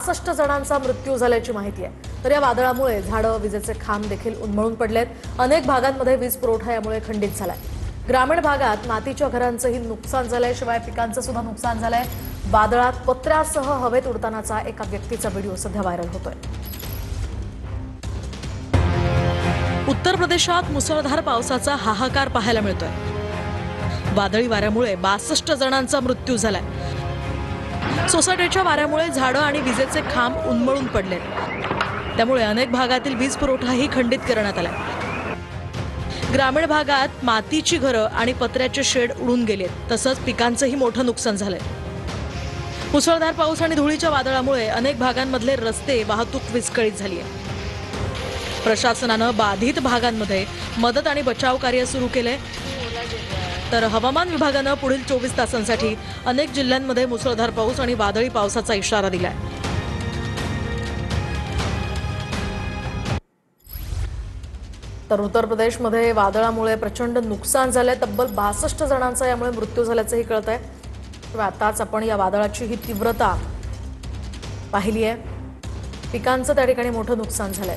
66 जणांचा मृत्यू झाल्याची माहिती आहे। तर या वादळामुळे झाडं, विजेचे खांब देखील उन्मळून पडलेत। अनेक भागांमध्ये वीज पुरवठा यामुळे खंडित झालाय। ग्रामीण भागात मातीच्या घरांचंही नुकसान झालंय, शिवाय पिकांचं सुद्धा नुकसान झालंय। वादळात पत्र्यासह हवेत उडतानाचा एका व्यक्तीचा व्हिडिओ सध्या व्हायरल होतोय। उत्तर प्रदेशात मुसळधार पावसाचा हाहाकार पाहायला मिळतोय। वादळी वाऱ्यामुळे 62 जणांचा मृत्यू झालाय। सोसायटीच्या वाऱ्यामुळे झाडं आणि विजेचे खांब उन्मळून पडले, त्यामुळे अनेक भागातील वीज पुरवठाही खंडित करण्यात आला। ग्रामीण भागात मातीची घरं आणि पत्र्याचे शेड उडून गेलेत, तसंच पिकांचंही मोठं नुकसान झालंय। मुसळधार पाऊस आणि धुळीच्या वादळामुळे अनेक भागांमधले रस्ते, वाहतूक विस्कळीत झाली आहे। प्रशासनानं बाधित भागांमध्ये मदत आणि बचाव कार्य सुरू केले, तर हवामान विभागानं पुढील 24 तासांसाठी अनेक जिल्ह्यांमध्ये मुसळधार पाऊस आणि वादळी पावसाचा इशारा दिलाय। तर उत्तर प्रदेशमध्ये वादळामुळे प्रचंड नुकसान झालंय। तब्बल 62 जणांचा यामुळे मृत्यू झाल्याचंही कळतंय। आताच आपण या वादळाची ही तीव्रता पाहिली आहे। पिकांचं त्या ठिकाणी मोठं नुकसान झालंय।